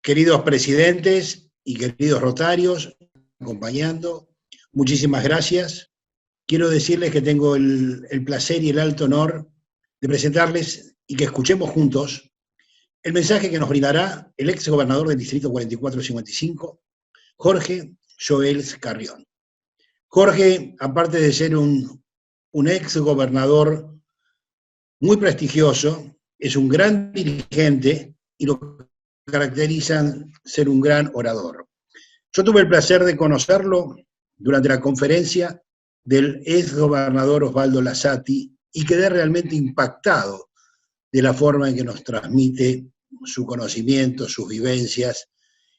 queridos presidentes y queridos rotarios, acompañando, muchísimas gracias. Quiero decirles que tengo el placer y el alto honor de presentarles y que escuchemos juntos el mensaje que nos brindará el ex gobernador del Distrito 4455, Jorge Joels Carrión. Jorge, aparte de ser un ex gobernador muy prestigioso, es un gran dirigente y lo caracterizan ser un gran orador. Yo tuve el placer de conocerlo durante la conferencia del ex gobernador Osvaldo Lasati y quedé realmente impactado de la forma en que nos transmite su conocimiento, sus vivencias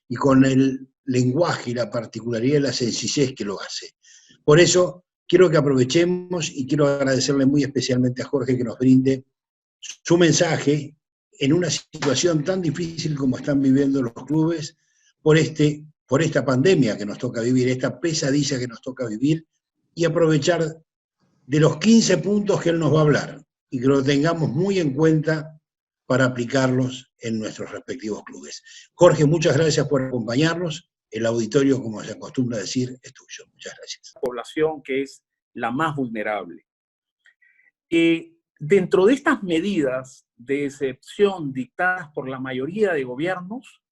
y con el lenguaje y la particularidad y la sencillez que lo hace. Por eso quiero que aprovechemos y quiero agradecerle muy especialmente a Jorge que nos brinde su mensaje en una situación tan difícil como están viviendo los clubes por esta pandemia que nos toca vivir, esta pesadilla que nos toca vivir, y aprovechar de los 15 puntos que él nos va a hablar y que lo tengamos muy en cuenta para aplicarlos en nuestros respectivos clubes. Jorge, muchas gracias por acompañarnos. El auditorio, como se acostumbra decir, es tuyo. Muchas gracias. Población que es la más vulnerable. Dentro de estas medidas de excepción dictadas por la mayoría de gobiernos,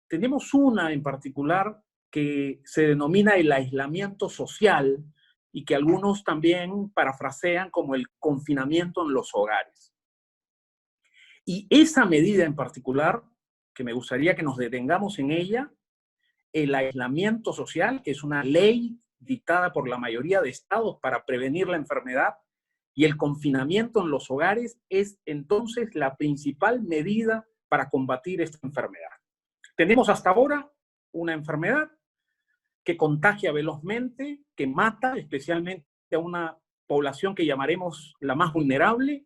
tenemos una en particular que se denomina el aislamiento social y que algunos también parafrasean como el confinamiento en los hogares. Y esa medida en particular, que me gustaría que nos detengamos en ella, el aislamiento social, que es una ley dictada por la mayoría de estados para prevenir la enfermedad, y el confinamiento en los hogares es entonces la principal medida para combatir esta enfermedad. Tenemos hasta ahora una enfermedad que contagia velozmente, que mata especialmente a una población que llamaremos la más vulnerable.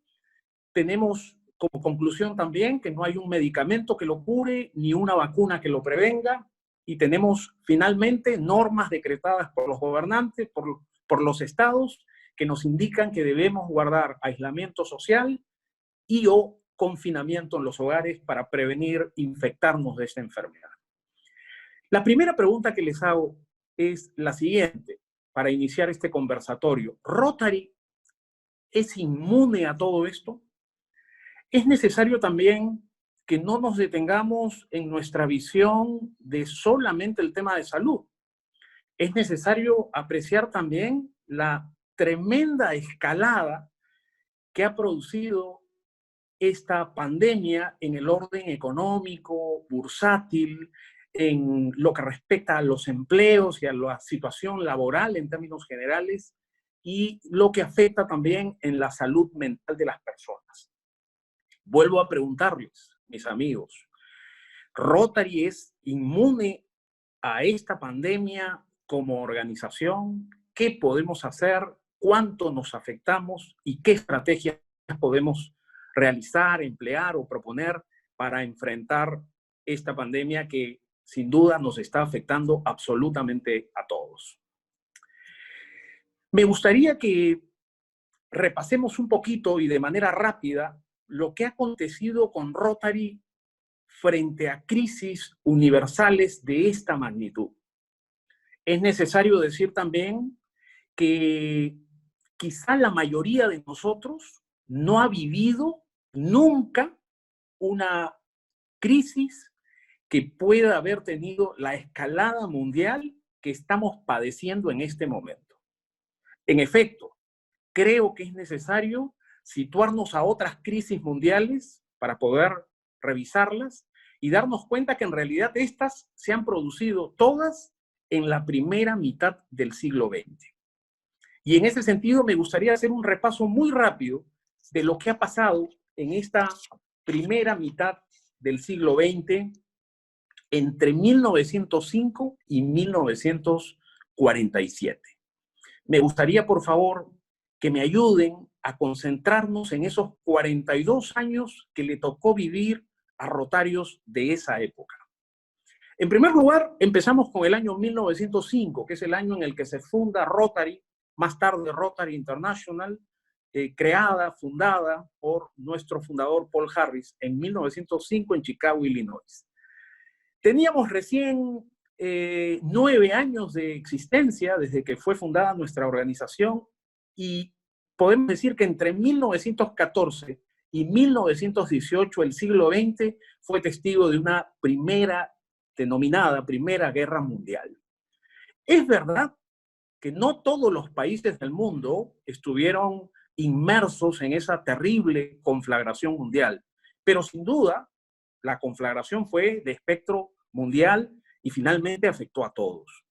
Tenemos como conclusión también que no hay un medicamento que lo cure ni una vacuna que lo prevenga, y tenemos finalmente normas decretadas por los gobernantes, por los estados, que nos indican que debemos guardar aislamiento social y o confinamiento en los hogares para prevenir infectarnos de esta enfermedad. La primera pregunta que les hago es la siguiente, para iniciar este conversatorio. ¿Rotary es inmune a todo esto? Es necesario también que no nos detengamos en nuestra visión de solamente el tema de salud. Es necesario apreciar también la tremenda escalada que ha producido esta pandemia en el orden económico, bursátil, en lo que respecta a los empleos y a la situación laboral en términos generales, y lo que afecta también en la salud mental de las personas. Vuelvo a preguntarles, mis amigos, ¿Rotary es inmune a esta pandemia como organización? ¿Qué podemos hacer? ¿Cuánto nos afectamos? ¿Y qué estrategias podemos realizar, emplear o proponer para enfrentar esta pandemia que sin duda nos está afectando absolutamente a todos? Me gustaría que repasemos un poquito y de manera rápida lo que ha acontecido con Rotary frente a crisis universales de esta magnitud. Es necesario decir también que quizá la mayoría de nosotros no ha vivido nunca una crisis que pueda haber tenido la escalada mundial que estamos padeciendo en este momento. En efecto, creo que es necesario situarnos a otras crisis mundiales para poder revisarlas y darnos cuenta que en realidad estas se han producido todas en la primera mitad del siglo XX. Y en ese sentido me gustaría hacer un repaso muy rápido de lo que ha pasado en esta primera mitad del siglo XX entre 1905 y 1947. Me gustaría, por favor, que me ayuden a concentrarnos en esos 42 años que le tocó vivir a rotarios de esa época. En primer lugar, empezamos con el año 1905, que es el año en el que se funda Rotary, más tarde Rotary International, fundada por nuestro fundador Paul Harris en 1905 en Chicago, Illinois. Teníamos recién 9 años de existencia desde que fue fundada nuestra organización y podemos decir que entre 1914 y 1918 el siglo XX fue testigo de una denominada Primera Guerra Mundial. Es verdad que no todos los países del mundo estuvieron inmersos en esa terrible conflagración mundial, pero sin duda la conflagración fue de espectro mundial y finalmente afectó a todos.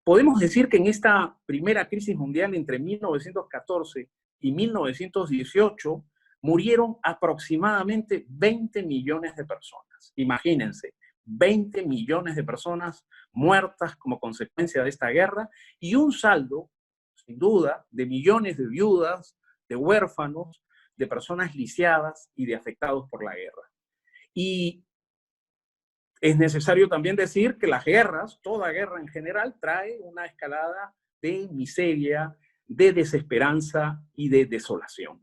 Podemos decir que en esta primera crisis mundial entre 1914 y 1918 murieron aproximadamente 20 millones de personas. Imagínense, 20 millones de personas muertas como consecuencia de esta guerra y un saldo, sin duda, de millones de viudas, de huérfanos, de personas lisiadas y de afectados por la guerra. Y es necesario también decir que las guerras, toda guerra en general, trae una escalada de miseria, de desesperanza y de desolación.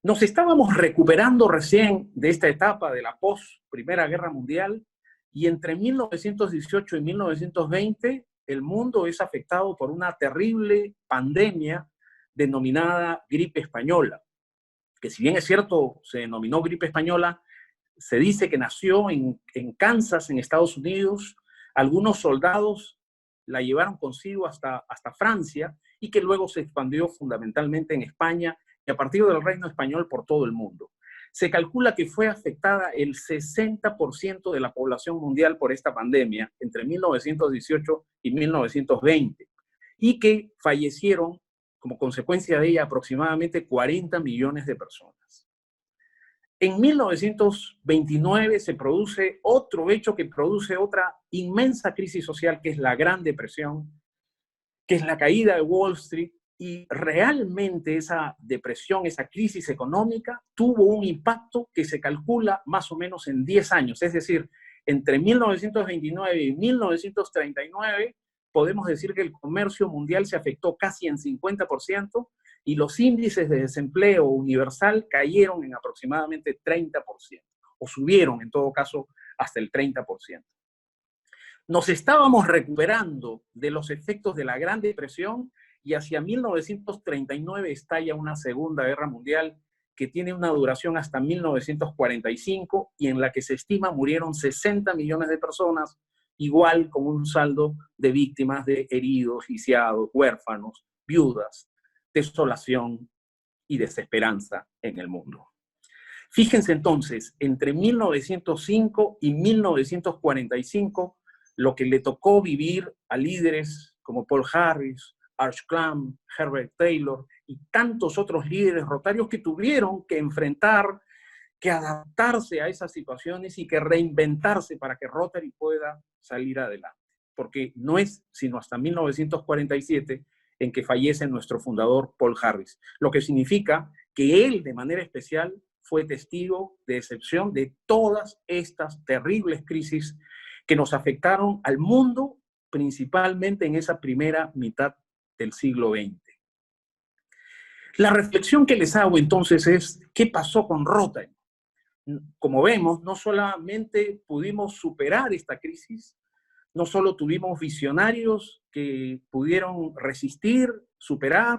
Nos estábamos recuperando recién de esta etapa de la post-Primera Guerra Mundial y entre 1918 y 1920 el mundo es afectado por una terrible pandemia denominada gripe española, que si bien es cierto se denominó gripe española, se dice que nació en Kansas, en Estados Unidos. Algunos soldados la llevaron consigo hasta Francia y que luego se expandió fundamentalmente en España y a partir del Reino Español por todo el mundo. Se calcula que fue afectada el 60% de la población mundial por esta pandemia entre 1918 y 1920 y que fallecieron como consecuencia de ella aproximadamente 40 millones de personas. En 1929 se produce otro hecho que produce otra inmensa crisis social, que es la Gran Depresión, que es la caída de Wall Street, y realmente esa depresión, esa crisis económica, tuvo un impacto que se calcula más o menos en 10 años, es decir, entre 1929 y 1939, podemos decir que el comercio mundial se afectó casi en 50%, y los índices de desempleo universal cayeron en aproximadamente 30%, o subieron en todo caso hasta el 30%. Nos estábamos recuperando de los efectos de la Gran Depresión y hacia 1939 estalla una Segunda Guerra Mundial que tiene una duración hasta 1945 y en la que se estima murieron 60 millones de personas, igual con un saldo de víctimas, de heridos, lisiados, huérfanos, viudas, desolación y desesperanza en el mundo. Fíjense entonces, entre 1905 y 1945, lo que le tocó vivir a líderes como Paul Harris, Arch Clam, Herbert Taylor y tantos otros líderes rotarios que tuvieron que enfrentar, que adaptarse a esas situaciones y que reinventarse para que Rotary pueda salir adelante. Porque no es sino hasta 1947 en que fallece nuestro fundador Paul Harris, lo que significa que él de manera especial fue testigo de excepción de todas estas terribles crisis que nos afectaron al mundo, principalmente en esa primera mitad del siglo XX. La reflexión que les hago entonces es, ¿qué pasó con Rotary? Como vemos, no solamente pudimos superar esta crisis, no solo tuvimos visionarios que pudieron resistir, superar,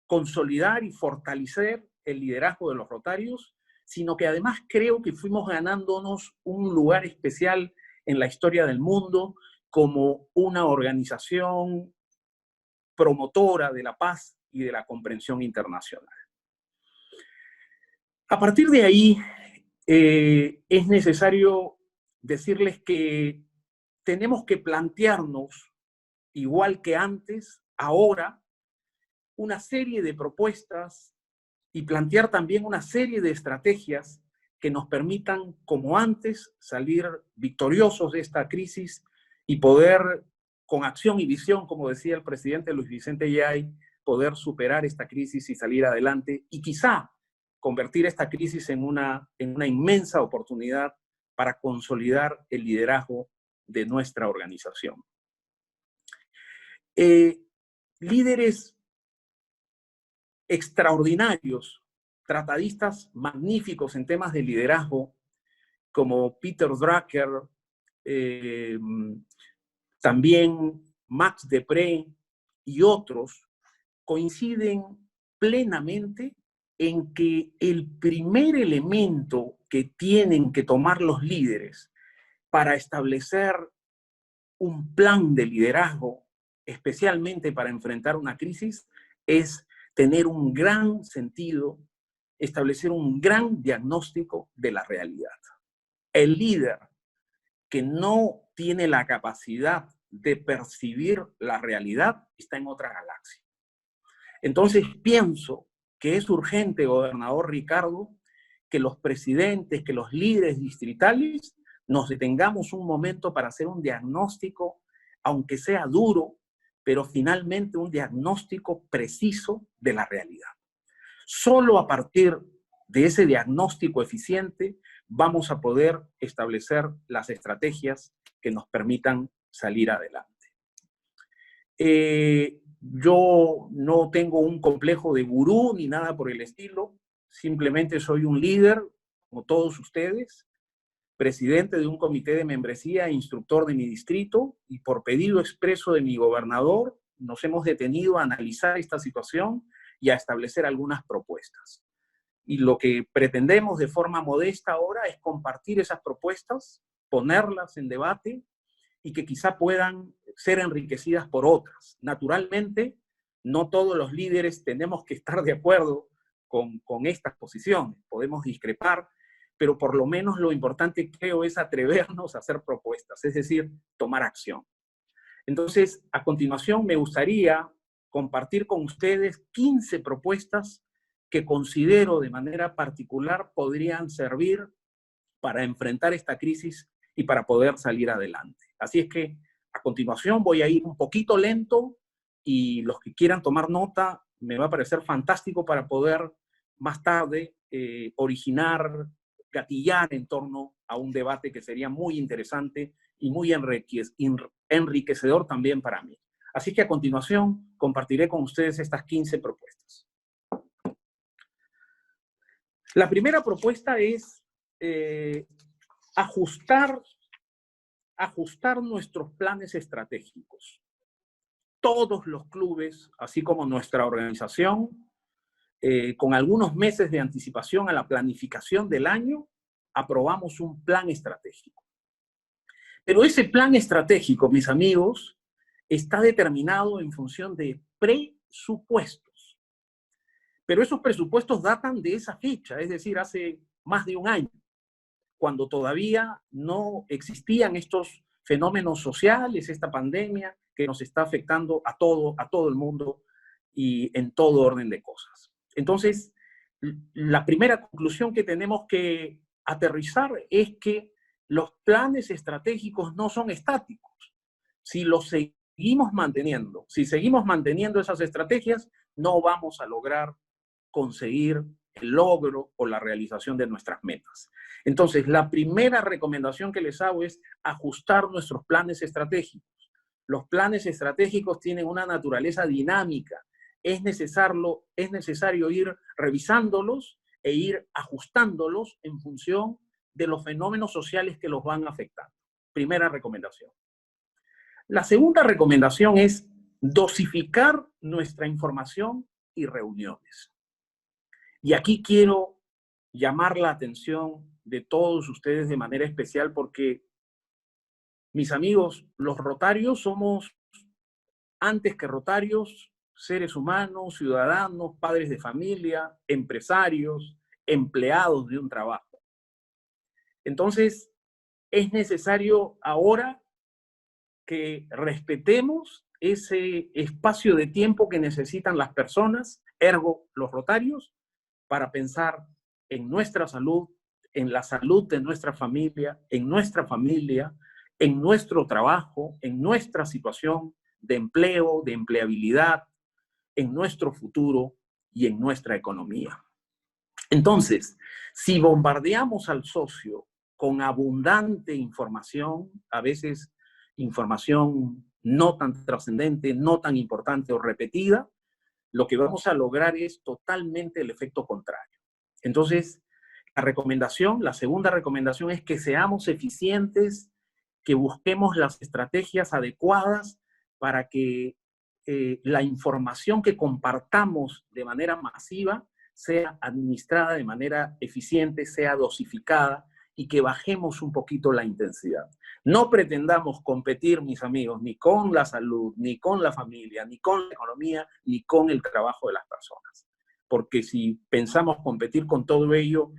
consolidar y fortalecer el liderazgo de los rotarios, sino que además creo que fuimos ganándonos un lugar especial en la historia del mundo como una organización promotora de la paz y de la comprensión internacional. A partir de ahí, es necesario decirles que tenemos que plantearnos, igual que antes, ahora, una serie de propuestas y plantear también una serie de estrategias que nos permitan, como antes, salir victoriosos de esta crisis y poder, con acción y visión, como decía el presidente Luis Vicente Yay, poder superar esta crisis y salir adelante y quizá convertir esta crisis en una inmensa oportunidad para consolidar el liderazgo de nuestra organización. Líderes extraordinarios, tratadistas magníficos en temas de liderazgo, como Peter Drucker, también Max Depré y otros, coinciden plenamente en que el primer elemento que tienen que tomar los líderes para establecer un plan de liderazgo, especialmente para enfrentar una crisis, es tener un gran sentido, establecer un gran diagnóstico de la realidad. El líder que no tiene la capacidad de percibir la realidad está en otra galaxia. Entonces pienso que es urgente, gobernador Ricardo, que los presidentes, que los líderes distritales nos detengamos un momento para hacer un diagnóstico, aunque sea duro, pero finalmente un diagnóstico preciso de la realidad. Solo a partir de ese diagnóstico eficiente vamos a poder establecer las estrategias que nos permitan salir adelante. Yo no tengo un complejo de gurú ni nada por el estilo, simplemente soy un líder, como todos ustedes, presidente de un comité de membresía e instructor de mi distrito, y por pedido expreso de mi gobernador nos hemos detenido a analizar esta situación y a establecer algunas propuestas. Y lo que pretendemos de forma modesta ahora es compartir esas propuestas, ponerlas en debate y que quizá puedan ser enriquecidas por otras. Naturalmente, no todos los líderes tenemos que estar de acuerdo con estas posiciones, podemos discrepar, pero por lo menos lo importante creo es atrevernos a hacer propuestas, es decir, tomar acción. Entonces, a continuación me gustaría compartir con ustedes 15 propuestas que considero de manera particular podrían servir para enfrentar esta crisis y para poder salir adelante. Así es que a continuación voy a ir un poquito lento y los que quieran tomar nota me va a parecer fantástico para poder más tarde originar, gatillar en torno a un debate que sería muy interesante y muy enriquecedor también para mí. Así que a continuación compartiré con ustedes estas 15 propuestas. La primera propuesta es ajustar nuestros planes estratégicos. Todos los clubes, así como nuestra organización, con algunos meses de anticipación a la planificación del año, aprobamos un plan estratégico. Pero ese plan estratégico, mis amigos, está determinado en función de presupuestos. Pero esos presupuestos datan de esa fecha, es decir, hace más de un año, cuando todavía no existían estos fenómenos sociales, esta pandemia que nos está afectando a todo el mundo y en todo orden de cosas. Entonces, la primera conclusión que tenemos que aterrizar es que los planes estratégicos no son estáticos. Si los seguimos manteniendo, si seguimos manteniendo esas estrategias, no vamos a lograr conseguir el logro o la realización de nuestras metas. Entonces, la primera recomendación que les hago es ajustar nuestros planes estratégicos. Los planes estratégicos tienen una naturaleza dinámica. Es necesario ir revisándolos e ir ajustándolos en función de los fenómenos sociales que los van afectando. Primera recomendación. La segunda recomendación es dosificar nuestra información y reuniones. Y aquí quiero llamar la atención de todos ustedes de manera especial porque, mis amigos, los rotarios somos, antes que rotarios, seres humanos, ciudadanos, padres de familia, empresarios, empleados de un trabajo. Entonces, es necesario ahora que respetemos ese espacio de tiempo que necesitan las personas, ergo los rotarios, para pensar en nuestra salud, en la salud de nuestra familia, en nuestro trabajo, en nuestra situación de empleo, de empleabilidad, en nuestro futuro y en nuestra economía. Entonces, si bombardeamos al socio con abundante información, a veces información no tan trascendente, no tan importante o repetida, lo que vamos a lograr es totalmente el efecto contrario. Entonces, la segunda recomendación es que seamos eficientes que busquemos las estrategias adecuadas para que la información que compartamos de manera masiva sea administrada de manera eficiente, sea dosificada y que bajemos un poquito la intensidad. No pretendamos competir, mis amigos, ni con la salud, ni con la familia, ni con la economía, ni con el trabajo de las personas. Porque si pensamos competir con todo ello,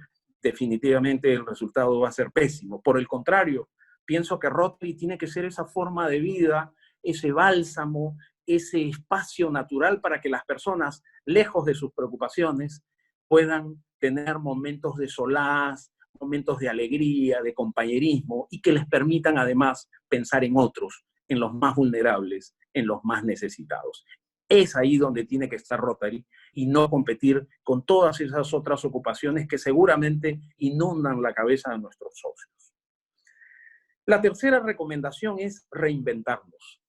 definitivamente el resultado va a ser pésimo. Por el contrario, pienso que Rotary tiene que ser esa forma de vida, ese bálsamo, ese espacio natural para que las personas, lejos de sus preocupaciones, puedan tener momentos de solaz, momentos de alegría, de compañerismo, y que les permitan además pensar en otros, en los más vulnerables, en los más necesitados. Es ahí donde tiene que estar Rotary y no competir con todas esas otras ocupaciones que seguramente inundan la cabeza de nuestros socios. La tercera recomendación es reinventarnos.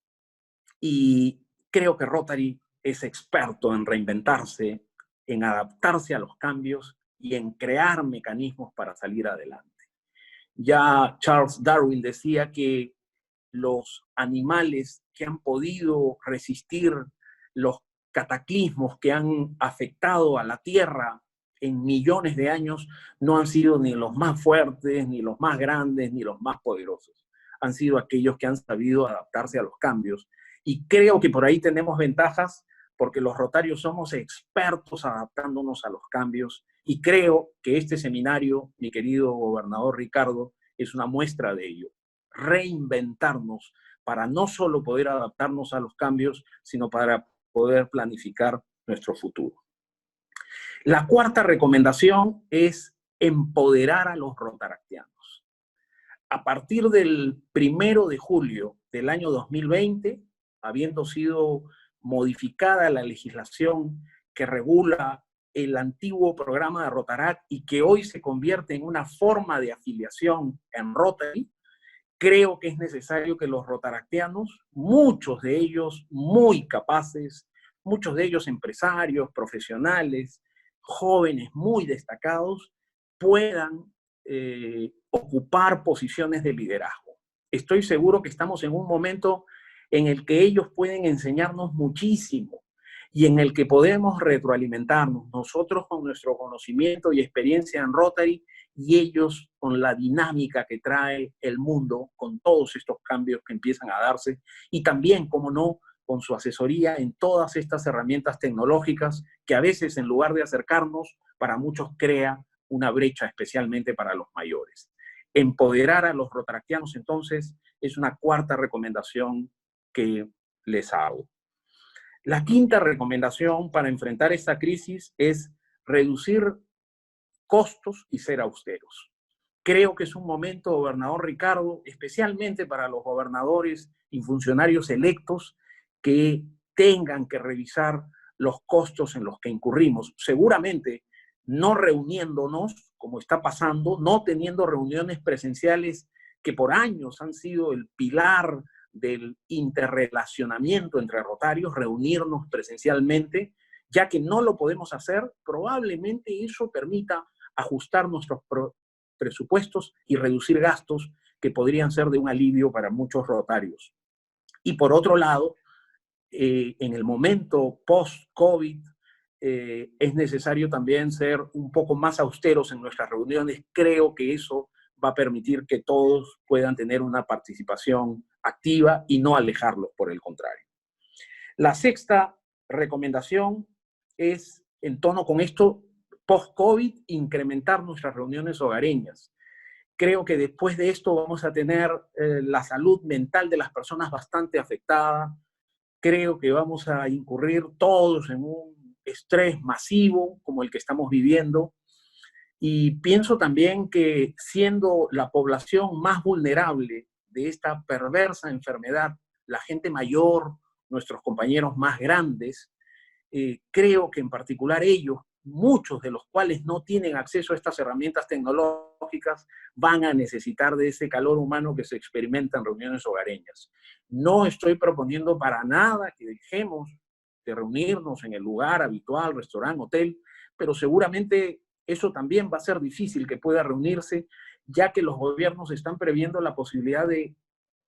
Y creo que Rotary es experto en reinventarse, en adaptarse a los cambios y en crear mecanismos para salir adelante. Ya Charles Darwin decía que los animales que han podido resistir los cataclismos que han afectado a la Tierra en millones de años no han sido ni los más fuertes, ni los más grandes, ni los más poderosos. Han sido aquellos que han sabido adaptarse a los cambios. Y creo que por ahí tenemos ventajas porque los rotarios somos expertos adaptándonos a los cambios y creo que este seminario, mi querido gobernador Ricardo, es una muestra de ello. Reinventarnos para no solo poder adaptarnos a los cambios, sino para poder planificar nuestro futuro. La cuarta recomendación es empoderar a los rotaractianos. A partir del 1 de julio del año 2020, habiendo sido modificada la legislación que regula el antiguo programa de Rotaract y que hoy se convierte en una forma de afiliación en Rotary, creo que es necesario que los rotaractianos, muchos de ellos muy capaces, muchos de ellos empresarios, profesionales, jóvenes muy destacados, puedan ocupar posiciones de liderazgo. Estoy seguro que estamos en un momento en el que ellos pueden enseñarnos muchísimo y en el que podemos retroalimentarnos, nosotros con nuestro conocimiento y experiencia en Rotary y ellos con la dinámica que trae el mundo, con todos estos cambios que empiezan a darse y también, como no, con su asesoría en todas estas herramientas tecnológicas que a veces en lugar de acercarnos, para muchos crea una brecha, especialmente para los mayores. Empoderar a los rotaractianos, entonces, es una cuarta recomendación que les hago. La quinta recomendación para enfrentar esta crisis es reducir costos y ser austeros. Creo que es un momento, gobernador Ricardo, especialmente para los gobernadores y funcionarios electos, que tengan que revisar los costos en los que incurrimos. Seguramente no reuniéndonos, como está pasando, no teniendo reuniones presenciales que por años han sido el pilar del interrelacionamiento entre rotarios, reunirnos presencialmente, ya que no lo podemos hacer, probablemente eso permita ajustar nuestros presupuestos y reducir gastos que podrían ser de un alivio para muchos rotarios. Y por otro lado, en el momento post-COVID, es necesario también ser un poco más austeros en nuestras reuniones. Creo que eso va a permitir que todos puedan tener una participación activa y no alejarlos, por el contrario. La sexta recomendación es, en tono con esto, post-COVID, incrementar nuestras reuniones hogareñas. Creo que después de esto vamos a tener la salud mental de las personas bastante afectada. Creo que vamos a incurrir todos en un estrés masivo como el que estamos viviendo. Y pienso también que siendo la población más vulnerable de esta perversa enfermedad, la gente mayor, nuestros compañeros más grandes, creo que en particular ellos, muchos de los cuales no tienen acceso a estas herramientas tecnológicas, van a necesitar de ese calor humano que se experimenta en reuniones hogareñas. No estoy proponiendo para nada que dejemos de reunirnos en el lugar habitual, restaurante, hotel, pero seguramente eso también va a ser difícil que pueda reunirse, ya que los gobiernos están previendo la posibilidad de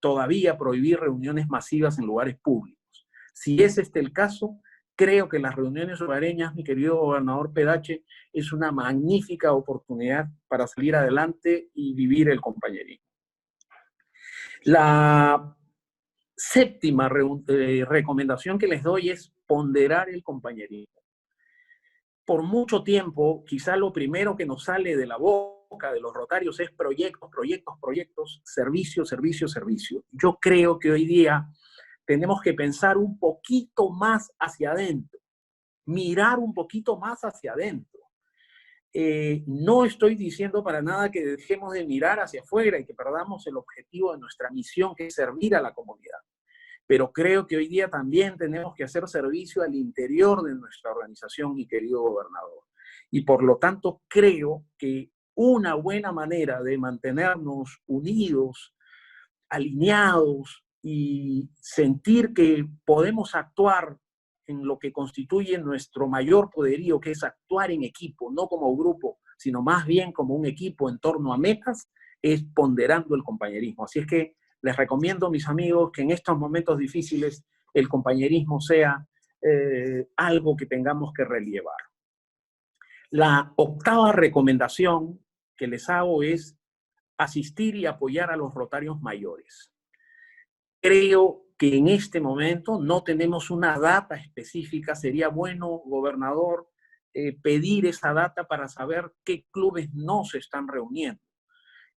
todavía prohibir reuniones masivas en lugares públicos. Si es este el caso, creo que las reuniones hogareñas, mi querido gobernador Pedache, es una magnífica oportunidad para salir adelante y vivir el compañerismo. La séptima recomendación que les doy es ponderar el compañerismo. Por mucho tiempo, quizá lo primero que nos sale de la boca de los rotarios es proyectos, proyectos, proyectos, servicio, servicio, servicio. Yo creo que hoy día tenemos que pensar un poquito más hacia adentro, mirar un poquito más hacia adentro. No estoy diciendo para nada que dejemos de mirar hacia afuera y que perdamos el objetivo de nuestra misión, que es servir a la comunidad. Pero creo que hoy día también tenemos que hacer servicio al interior de nuestra organización, mi querido gobernador. Y por lo tanto creo que una buena manera de mantenernos unidos, alineados y sentir que podemos actuar en lo que constituye nuestro mayor poderío, que es actuar en equipo, no como grupo, sino más bien como un equipo en torno a metas, es ponderando el compañerismo. Así es que les recomiendo, mis amigos, que en estos momentos difíciles el compañerismo sea algo que tengamos que relevar. La octava recomendación que les hago es asistir y apoyar a los rotarios mayores. Creo que en este momento no tenemos una data específica. Sería bueno, gobernador, pedir esa data para saber qué clubes no se están reuniendo.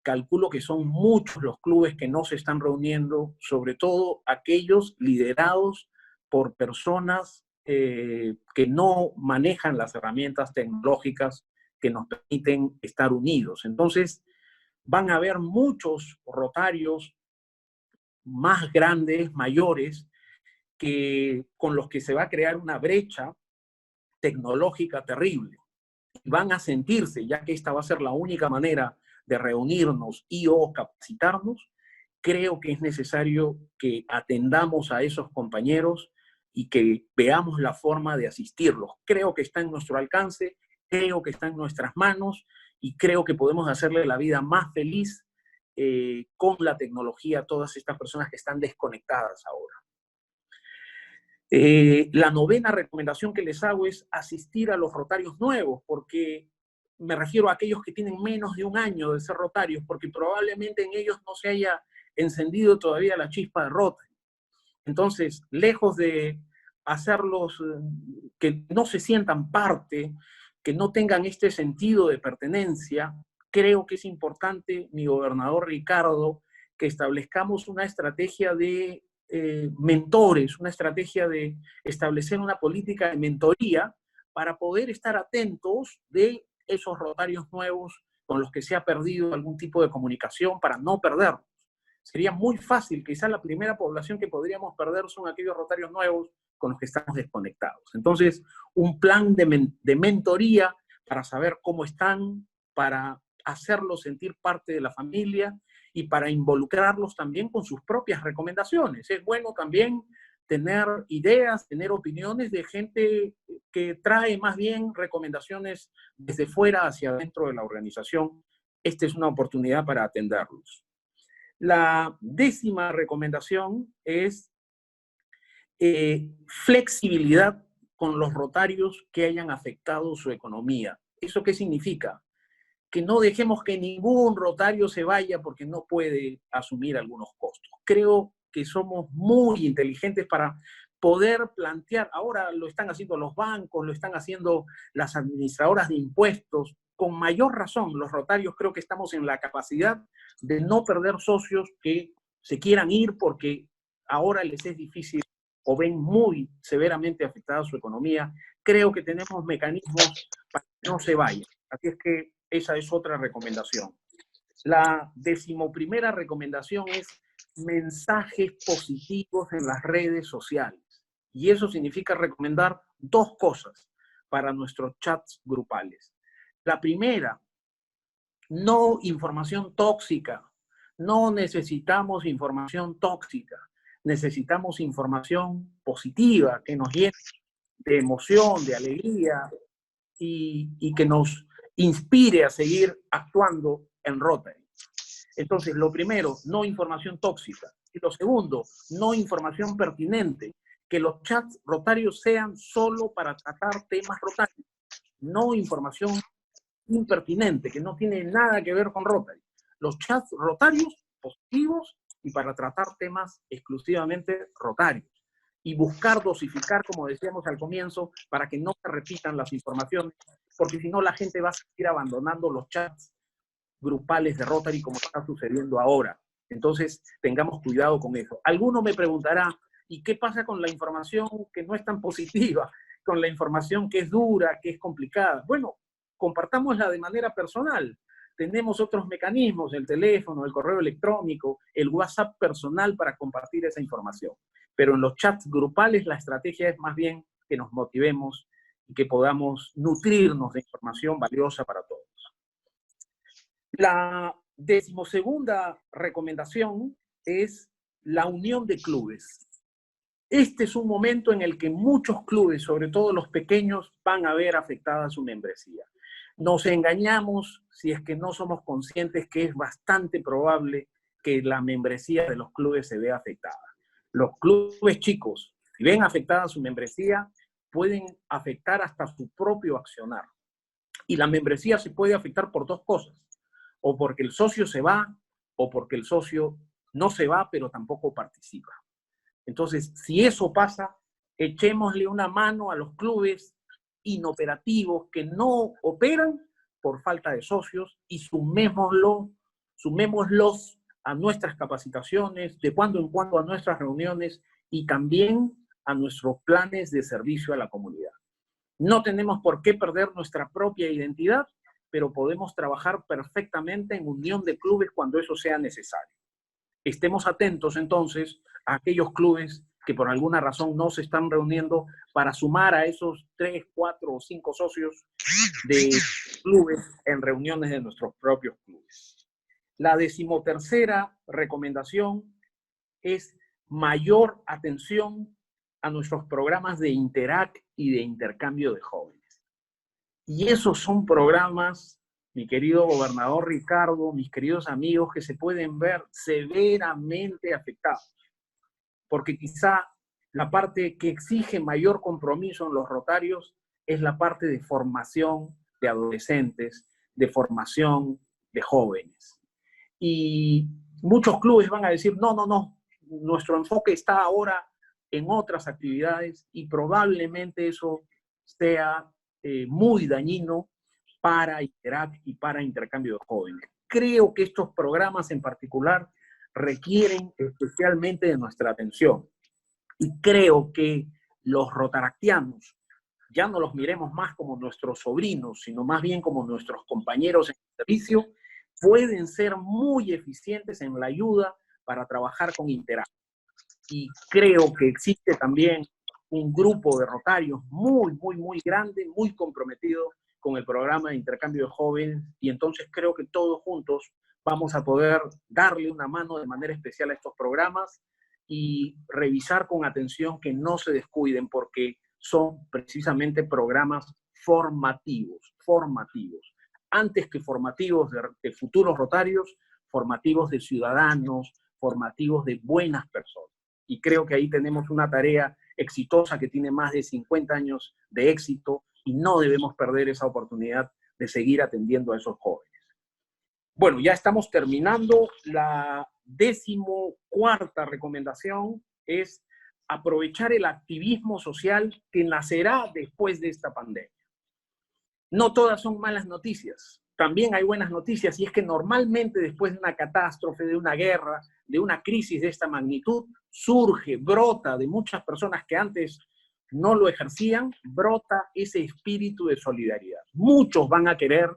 Calculo que son muchos los clubes que no se están reuniendo, sobre todo aquellos liderados por personas que no manejan las herramientas tecnológicas que nos permiten estar unidos. Entonces, van a haber muchos rotarios más grandes, mayores, con los que se va a crear una brecha tecnológica terrible. Van a sentirse, ya que esta va a ser la única manera de reunirnos y o capacitarnos, creo que es necesario que atendamos a esos compañeros y que veamos la forma de asistirlos. Creo que está en nuestro alcance, creo que está en nuestras manos y creo que podemos hacerle la vida más feliz con la tecnología a todas estas personas que están desconectadas ahora. La novena recomendación que les hago es asistir a los rotarios nuevos, porque me refiero a aquellos que tienen menos de un año de ser rotarios, porque probablemente en ellos no se haya encendido todavía la chispa de Rotary. Entonces, lejos de hacerlos que no se sientan parte, que no tengan este sentido de pertenencia, creo que es importante, mi gobernador Ricardo, que establezcamos una estrategia de mentores, una estrategia de establecer una política de mentoría para poder estar atentos de esos rotarios nuevos con los que se ha perdido algún tipo de comunicación para no perderlos. Sería muy fácil, quizás la primera población que podríamos perder son aquellos rotarios nuevos con los que estamos desconectados. Entonces, un plan de mentoría para saber cómo están, para hacerlos sentir parte de la familia y para involucrarlos también con sus propias recomendaciones. Es bueno también tener ideas, tener opiniones de gente que trae más bien recomendaciones desde fuera hacia adentro de la organización. Esta es una oportunidad para atenderlos. La décima recomendación es flexibilidad con los rotarios que hayan afectado su economía. ¿Eso qué significa? Que no dejemos que ningún rotario se vaya porque no puede asumir algunos costos. Creo que somos muy inteligentes para poder plantear, ahora lo están haciendo los bancos, lo están haciendo las administradoras de impuestos, con mayor razón los rotarios creo que estamos en la capacidad de no perder socios que se quieran ir porque ahora les es difícil o ven muy severamente afectada su economía. Creo que tenemos mecanismos para que no se vayan. Así es que esa es otra recomendación. La 11ª recomendación es mensajes positivos en las redes sociales. Y eso significa recomendar dos cosas para nuestros chats grupales. La primera, no información tóxica. No necesitamos información tóxica. Necesitamos información positiva que nos llene de emoción, de alegría y que nos inspire a seguir actuando en Rotary. Entonces, lo primero, no información tóxica. Y lo segundo, no información pertinente, que los chats rotarios sean solo para tratar temas rotarios, no información impertinente, que no tiene nada que ver con Rotary. Los chats rotarios positivos y para tratar temas exclusivamente rotarios. Y buscar dosificar, como decíamos al comienzo, para que no se repitan las informaciones, porque si no la gente va a seguir abandonando los chats grupales de Rotary como está sucediendo ahora. Entonces, tengamos cuidado con eso. Alguno me preguntará, ¿y qué pasa con la información que no es tan positiva? Con la información que es dura, que es complicada. Bueno, compartámosla de manera personal. Tenemos otros mecanismos, el teléfono, el correo electrónico, el WhatsApp personal para compartir esa información. Pero en los chats grupales la estrategia es más bien que nos motivemos y que podamos nutrirnos de información valiosa para todos. La 12ª recomendación es la unión de clubes. Este es un momento en el que muchos clubes, sobre todo los pequeños, van a ver afectada su membresía. Nos engañamos si es que no somos conscientes que es bastante probable que la membresía de los clubes se vea afectada. Los clubes chicos, si ven afectada su membresía, pueden afectar hasta su propio accionar. Y la membresía se puede afectar por dos cosas. O porque el socio se va, o porque el socio no se va, pero tampoco participa. Entonces, si eso pasa, echémosle una mano a los clubes inoperativos que no operan por falta de socios y sumémoslos a nuestras capacitaciones, de cuando en cuando a nuestras reuniones y también a nuestros planes de servicio a la comunidad. No tenemos por qué perder nuestra propia identidad, pero podemos trabajar perfectamente en unión de clubes cuando eso sea necesario. Estemos atentos entonces a aquellos clubes que por alguna razón no se están reuniendo para sumar a esos 3, 4 o 5 socios de clubes en reuniones de nuestros propios clubes. La 13ª recomendación es mayor atención a nuestros programas de Interact y de intercambio de jóvenes. Y esos son programas, mi querido gobernador Ricardo, mis queridos amigos, que se pueden ver severamente afectados. Porque quizá la parte que exige mayor compromiso en los rotarios es la parte de formación de adolescentes, de formación de jóvenes. Y muchos clubes van a decir, no, nuestro enfoque está ahora en otras actividades y probablemente eso sea muy dañino para Interact y para intercambio de jóvenes. Creo que estos programas en particular requieren especialmente de nuestra atención. Y creo que los rotaractianos ya no los miremos más como nuestros sobrinos, sino más bien como nuestros compañeros en servicio, pueden ser muy eficientes en la ayuda para trabajar con Interact. Y creo que existe también un grupo de rotarios muy grande, muy comprometido con el programa de intercambio de jóvenes, y entonces creo que todos juntos vamos a poder darle una mano de manera especial a estos programas y revisar con atención que no se descuiden porque son precisamente programas formativos. Antes que formativos de futuros rotarios, formativos de ciudadanos, formativos de buenas personas. Y creo que ahí tenemos una tarea exitosa que tiene más de 50 años de éxito y no debemos perder esa oportunidad de seguir atendiendo a esos jóvenes. Bueno, ya estamos terminando. La 14ª recomendación es aprovechar el activismo social que nacerá después de esta pandemia. No todas son malas noticias, también hay buenas noticias, y es que normalmente después de una catástrofe, de una guerra, de una crisis de esta magnitud, surge, brota de muchas personas que antes no lo ejercían, brota ese espíritu de solidaridad. Muchos van a querer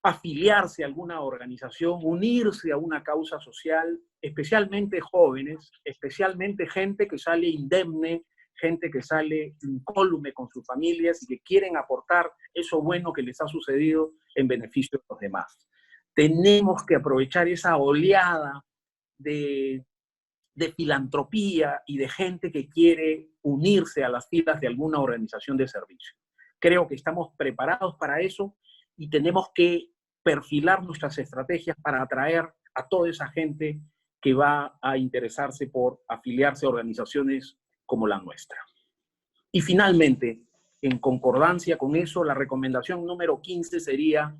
afiliarse a alguna organización, unirse a una causa social, especialmente jóvenes, especialmente gente que sale indemne, gente que sale incólume con sus familias y que quieren aportar eso bueno que les ha sucedido en beneficio de los demás. Tenemos que aprovechar esa oleada de filantropía y de gente que quiere unirse a las filas de alguna organización de servicio. Creo que estamos preparados para eso y tenemos que perfilar nuestras estrategias para atraer a toda esa gente que va a interesarse por afiliarse a organizaciones como la nuestra. Y finalmente, en concordancia con eso, la recomendación número 15 sería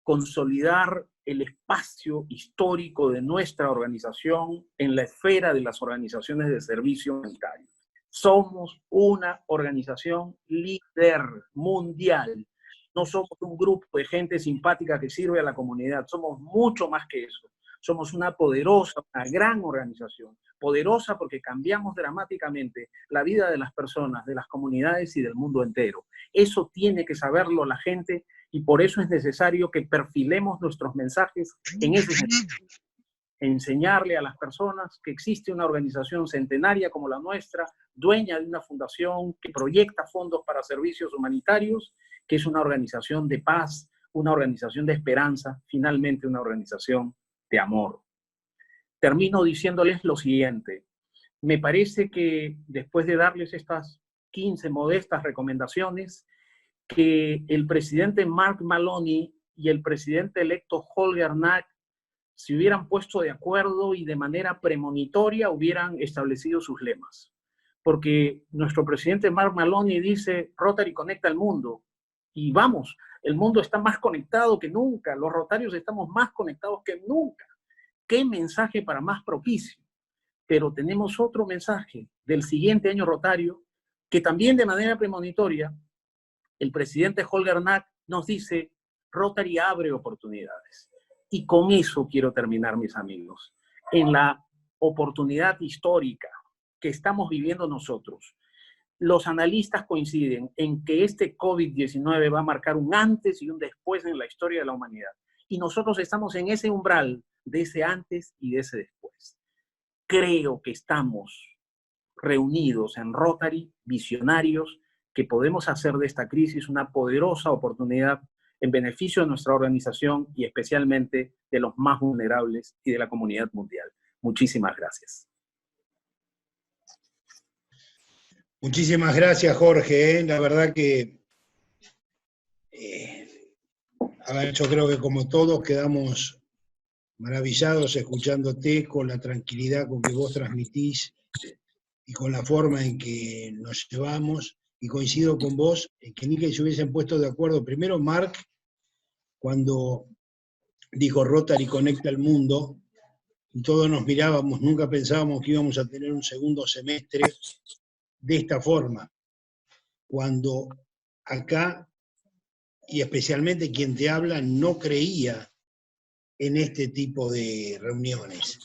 consolidar el espacio histórico de nuestra organización en la esfera de las organizaciones de servicio humanitario. Somos una organización líder mundial. No somos un grupo de gente simpática que sirve a la comunidad. Somos mucho más que eso. Somos una poderosa, una gran organización. Poderosa porque cambiamos dramáticamente la vida de las personas, de las comunidades y del mundo entero. Eso tiene que saberlo la gente y por eso es necesario que perfilemos nuestros mensajes en ese sentido. Enseñarle a las personas que existe una organización centenaria como la nuestra, dueña de una fundación que proyecta fondos para servicios humanitarios, que es una organización de paz, una organización de esperanza, finalmente una organización de amor. Termino diciéndoles lo siguiente. Me parece que después de darles estas 15 modestas recomendaciones, que el presidente Mark Maloney y el presidente electo Holger Knack se hubieran puesto de acuerdo y de manera premonitoria hubieran establecido sus lemas. Porque nuestro presidente Mark Maloney dice, Rotary conecta al mundo. Y vamos, el mundo está más conectado que nunca, los rotarios estamos más conectados que nunca. ¿Qué mensaje para más propicio? Pero tenemos otro mensaje del siguiente año rotario que también de manera premonitoria el presidente Holger Knack nos dice, Rotary abre oportunidades. Y con eso quiero terminar, mis amigos. En la oportunidad histórica que estamos viviendo nosotros, los analistas coinciden en que este COVID-19 va a marcar un antes y un después en la historia de la humanidad. Y nosotros estamos en ese umbral de ese antes y de ese después. Creo que estamos reunidos en Rotary, visionarios, que podemos hacer de esta crisis una poderosa oportunidad en beneficio de nuestra organización y especialmente de los más vulnerables y de la comunidad mundial. Muchísimas gracias. Muchísimas gracias, Jorge. La verdad que yo creo que como todos quedamos maravillados escuchándote con la tranquilidad con que vos transmitís y con la forma en que nos llevamos. Y coincido con vos en que ni que se hubiesen puesto de acuerdo. Primero, Mark, cuando dijo Rotary conecta al mundo, y todos nos mirábamos, nunca pensábamos que íbamos a tener un segundo semestre de esta forma. Cuando acá, y especialmente quien te habla, no creía en este tipo de reuniones.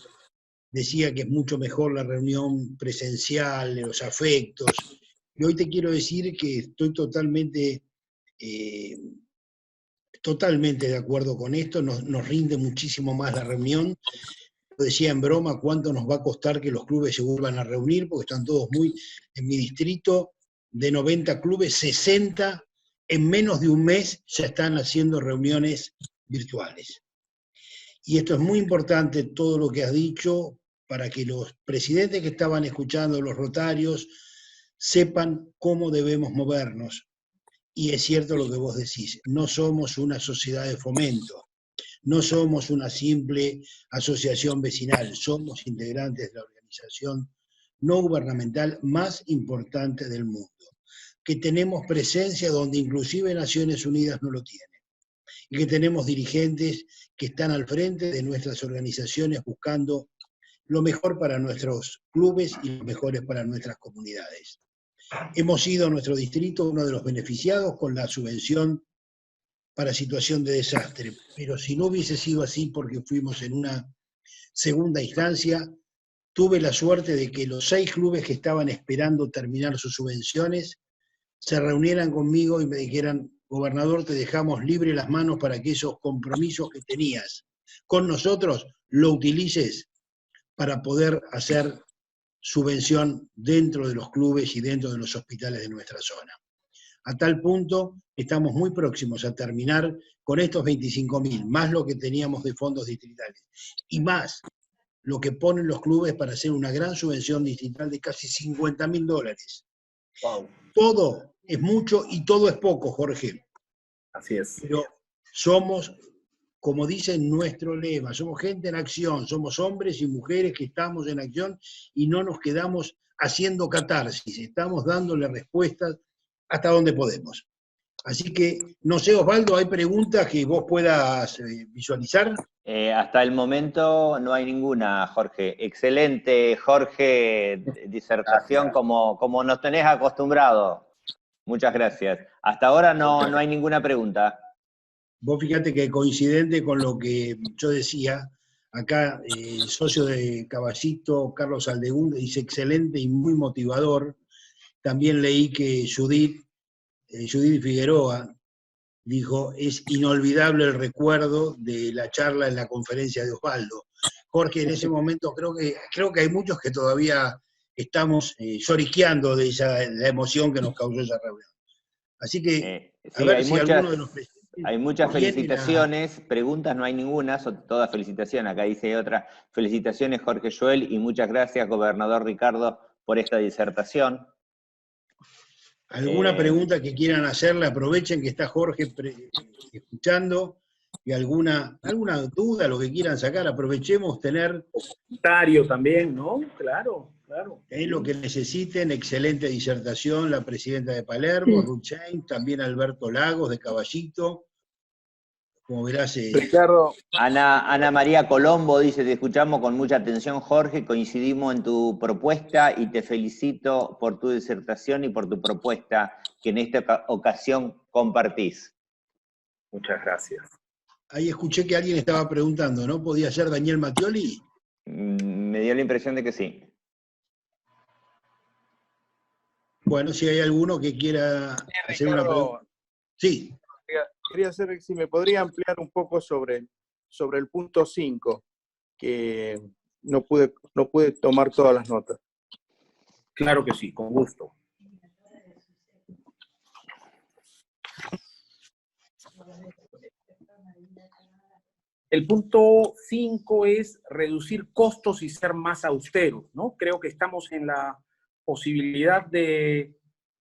Decía que es mucho mejor la reunión presencial, los afectos. Y hoy te quiero decir que estoy totalmente de acuerdo con esto. Nos rinde muchísimo más la reunión. Lo decía en broma, cuánto nos va a costar que los clubes se vuelvan a reunir, porque están todos muy... En mi distrito, de 90 clubes, 60 en menos de un mes ya están haciendo reuniones virtuales. Y esto es muy importante, todo lo que has dicho, para que los presidentes que estaban escuchando, los rotarios, sepan cómo debemos movernos. Y es cierto lo que vos decís, no somos una sociedad de fomento, no somos una simple asociación vecinal, somos integrantes de la organización no gubernamental más importante del mundo, que tenemos presencia donde inclusive Naciones Unidas no lo tiene, y que tenemos dirigentes que están al frente de nuestras organizaciones buscando lo mejor para nuestros clubes y lo mejor para nuestras comunidades. Hemos sido nuestro distrito uno de los beneficiados con la subvención para situación de desastre, pero si no hubiese sido así porque fuimos en una segunda instancia, tuve la suerte de que los 6 clubes que estaban esperando terminar sus subvenciones se reunieran conmigo y me dijeran, gobernador, te dejamos libre las manos para que esos compromisos que tenías con nosotros lo utilices para poder hacer subvención dentro de los clubes y dentro de los hospitales de nuestra zona. A tal punto, estamos muy próximos a terminar con estos 25.000, más lo que teníamos de fondos distritales, y más lo que ponen los clubes para hacer una gran subvención distrital de casi $50.000. Wow. Todo es mucho y todo es poco, Jorge. Así es. Pero somos como dice nuestro lema, somos gente en acción, somos hombres y mujeres que estamos en acción y no nos quedamos haciendo catarsis, estamos dándole respuestas hasta donde podemos. Así que, no sé, Osvaldo, ¿hay preguntas que vos puedas visualizar? Hasta el momento no hay ninguna, Jorge. Excelente, Jorge, disertación como nos tenés acostumbrado. Muchas gracias. Hasta ahora no hay ninguna pregunta. Vos fíjate que coincidente con lo que yo decía, acá el socio de Caballito, Carlos Aldegún, dice excelente y muy motivador. También leí que Judith Figueroa dijo, es inolvidable el recuerdo de la charla en la conferencia de Osvaldo. Jorge, en ese momento creo que hay muchos que todavía estamos lloriqueando de la emoción que nos causó esa reunión. Así que, sí, a ver si alguno de los presentes... Hay muchas felicitaciones, preguntas no hay ninguna, son todas felicitaciones. Acá dice otra, felicitaciones Jorge Joel y muchas gracias, gobernador Ricardo, por esta disertación. ¿Alguna pregunta que quieran hacerle? Aprovechen que está Jorge escuchando, y alguna duda, lo que quieran sacar, aprovechemos tener... Comentario también, ¿no? Claro, claro. Es lo que necesiten, excelente disertación, la presidenta de Palermo, Ruth Chain, también Alberto Lagos de Caballito. Como verás... Ricardo. Ana María Colombo dice, te escuchamos con mucha atención, Jorge, coincidimos en tu propuesta y te felicito por tu disertación y por tu propuesta que en esta ocasión compartís. Muchas gracias. Ahí escuché que alguien estaba preguntando, ¿no? ¿Podía ser Daniel Mattioli? Me dio la impresión de que sí. Bueno, si hay alguno que quiera hacer una pregunta. Sí. Quería saber si me podría ampliar un poco sobre el punto 5, que no pude tomar todas las notas. Claro que sí, con gusto. El punto 5 es reducir costos y ser más austeros, ¿no? Creo que estamos en la posibilidad de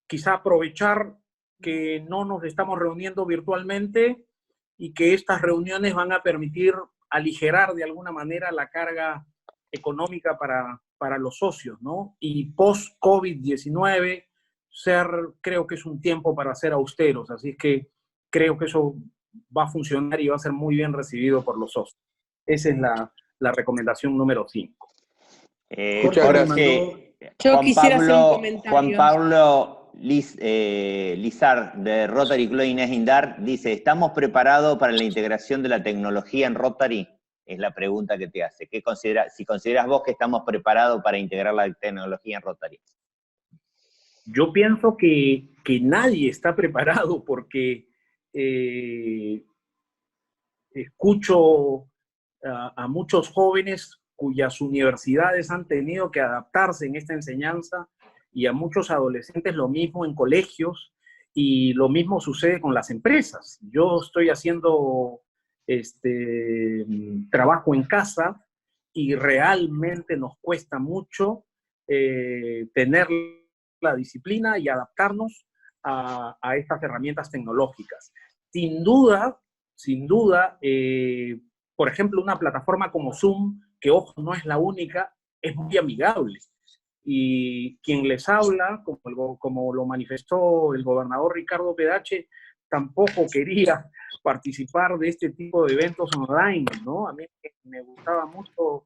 quizá aprovechar que no nos estamos reuniendo virtualmente y que estas reuniones van a permitir aligerar de alguna manera la carga económica para los socios, ¿no? Y post-COVID-19, creo que es un tiempo para ser austeros, así es que creo que eso va a funcionar y va a ser muy bien recibido por los socios. Esa es la recomendación número 5. Muchas gracias. Yo quisiera hacer un comentario. Juan Pablo Lizar, de Rotary Club Inés Indar, dice, ¿estamos preparados para la integración de la tecnología en Rotary? Es la pregunta que te hace. Si consideras vos que estamos preparados para integrar la tecnología en Rotary. Yo pienso que nadie está preparado porque escucho a muchos jóvenes cuyas universidades han tenido que adaptarse en esta enseñanza y a muchos adolescentes lo mismo en colegios y lo mismo sucede con las empresas. Yo estoy haciendo trabajo en casa y realmente nos cuesta mucho tener la disciplina y adaptarnos a estas herramientas tecnológicas. Sin duda, por ejemplo, una plataforma como Zoom, que ojo, no es la única, es muy amigable. Y quien les habla, como lo manifestó el gobernador Ricardo Pedache, tampoco quería participar de este tipo de eventos online, ¿no? A mí me gustaba mucho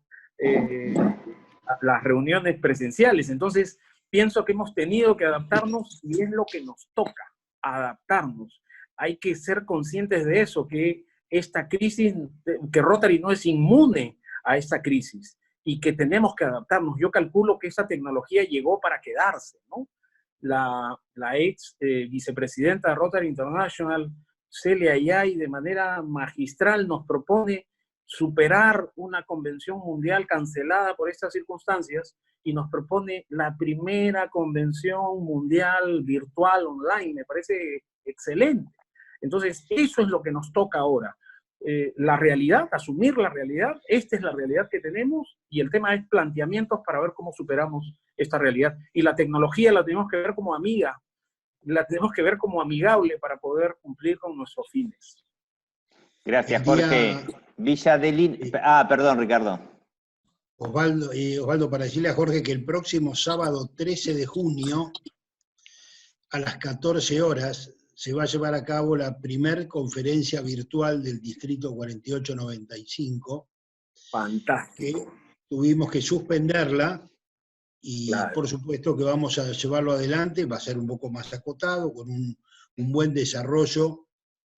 las reuniones presenciales. Entonces, pienso que hemos tenido que adaptarnos y es lo que nos toca, adaptarnos. Hay que ser conscientes de eso, que esta crisis, que Rotary no es inmune a esta crisis y que tenemos que adaptarnos. Yo calculo que esa tecnología llegó para quedarse, ¿no? La ex vicepresidenta de Rotary International, Celia Ayay, de manera magistral nos propone superar una convención mundial cancelada por estas circunstancias y nos propone la primera convención mundial virtual online. Me parece excelente. Entonces, eso es lo que nos toca ahora. La realidad, asumir la realidad, esta es la realidad que tenemos y el tema es planteamientos para ver cómo superamos esta realidad. Y la tecnología la tenemos que ver como amiga, la tenemos que ver como amigable para poder cumplir con nuestros fines. Gracias, Jorge. Villa Adelina. Perdón, Ricardo. Osvaldo, para decirle a Jorge que el próximo sábado 13 de junio, a las 14 horas, se va a llevar a cabo la primer conferencia virtual del Distrito 4895. Fantástico. Que tuvimos que suspenderla y claro, por supuesto que vamos a llevarlo adelante, va a ser un poco más acotado, con un buen desarrollo,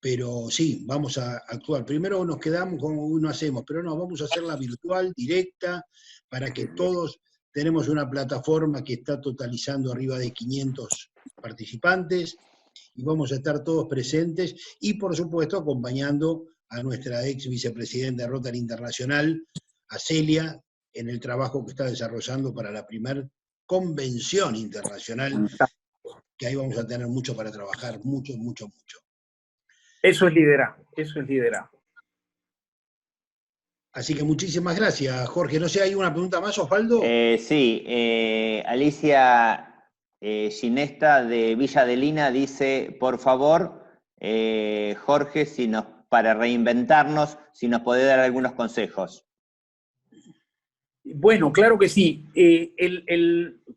pero sí, vamos a actuar. Primero nos quedamos como uno hacemos, pero no, vamos a hacerla virtual, directa, para que todos tenemos una plataforma que está totalizando arriba de 500 participantes, y vamos a estar todos presentes, y por supuesto acompañando a nuestra ex vicepresidenta de Rotary Internacional, a Celia, en el trabajo que está desarrollando para la primer convención internacional, que ahí vamos a tener mucho para trabajar, mucho. Eso es liderazgo. Así que muchísimas gracias, Jorge. No sé, ¿hay una pregunta más, Osvaldo? Sí, Alicia Ginesta de Villa Adelina dice, por favor, Jorge, para reinventarnos, si nos puede dar algunos consejos. Bueno, claro que sí.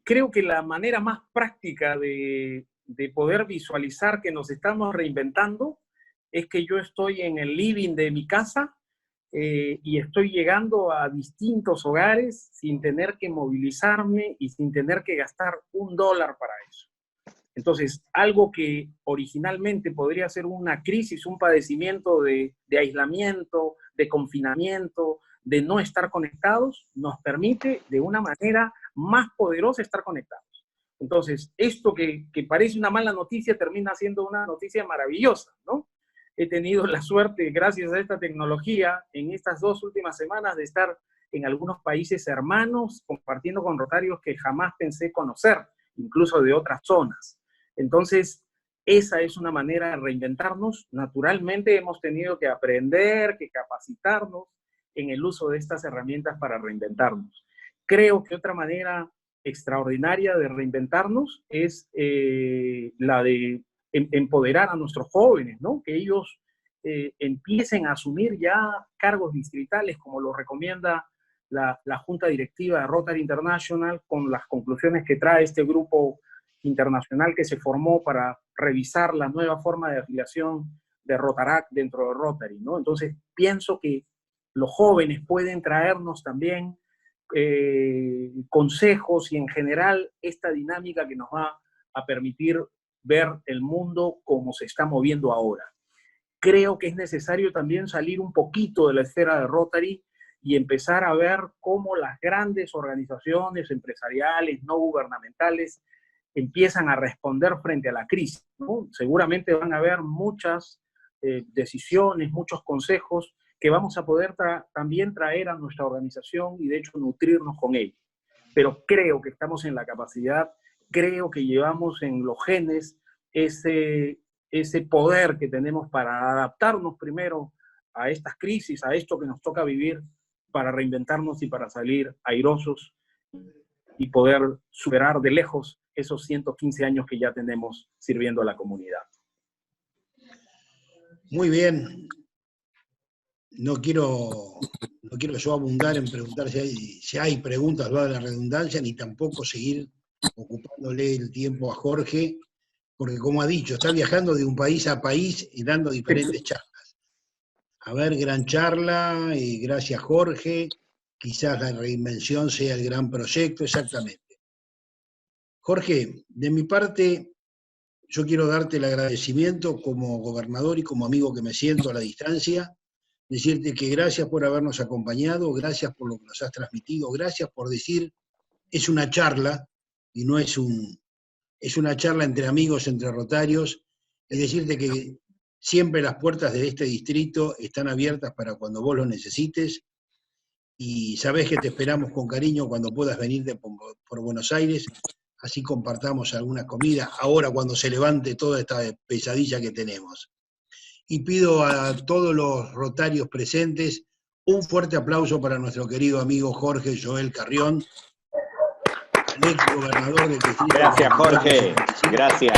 Creo que la manera más práctica de poder visualizar que nos estamos reinventando es que yo estoy en el living de mi casa y estoy llegando a distintos hogares sin tener que movilizarme y sin tener que gastar $1 para eso. Entonces, algo que originalmente podría ser una crisis, un padecimiento de aislamiento, de confinamiento, de no estar conectados, nos permite de una manera más poderosa estar conectados. Entonces, esto que parece una mala noticia termina siendo una noticia maravillosa, ¿no? He tenido la suerte, gracias a esta tecnología, en estas 2 últimas semanas de estar en algunos países hermanos, compartiendo con rotarios que jamás pensé conocer, incluso de otras zonas. Entonces, esa es una manera de reinventarnos. Naturalmente hemos tenido que aprender, que capacitarnos en el uso de estas herramientas para reinventarnos. Creo que otra manera extraordinaria de reinventarnos es la de empoderar a nuestros jóvenes, ¿no? Que ellos empiecen a asumir ya cargos distritales, como lo recomienda la Junta Directiva de Rotary International, con las conclusiones que trae este grupo internacional que se formó para revisar la nueva forma de afiliación de Rotaract dentro de Rotary, ¿no? Entonces, pienso que los jóvenes pueden traernos también consejos y en general esta dinámica que nos va a permitir ver el mundo como se está moviendo ahora. Creo que es necesario también salir un poquito de la esfera de Rotary y empezar a ver cómo las grandes organizaciones empresariales, no gubernamentales, empiezan a responder frente a la crisis, ¿no? Seguramente van a haber muchas decisiones, muchos consejos que vamos a poder también traer a nuestra organización y de hecho nutrirnos con ellos. Pero creo que estamos en la capacidad, creo que llevamos en los genes ese poder que tenemos para adaptarnos primero a estas crisis, a esto que nos toca vivir, para reinventarnos y para salir airosos y poder superar de lejos esos 115 años que ya tenemos sirviendo a la comunidad. Muy bien. No quiero yo abundar en preguntar si hay preguntas, va de la redundancia, ni tampoco seguir ocupándole el tiempo a Jorge, porque como ha dicho, está viajando de un país a país y dando diferentes charlas. A ver, gran charla, gracias Jorge, quizás la reinvención sea el gran proyecto, exactamente. Jorge, de mi parte, yo quiero darte el agradecimiento como gobernador y como amigo que me siento a la distancia, decirte que gracias por habernos acompañado, gracias por lo que nos has transmitido, gracias por decir, es una charla, y no es una charla entre amigos, entre rotarios, y decirte que siempre las puertas de este distrito están abiertas para cuando vos lo necesites, y sabés que te esperamos con cariño cuando puedas venir por Buenos Aires, así compartamos alguna comida, ahora cuando se levante toda esta pesadilla que tenemos. Y pido a todos los rotarios presentes un fuerte aplauso para nuestro querido amigo Jorge Joel Carrión, el ex gobernador del distrito. Gracias, Jorge. Gracias.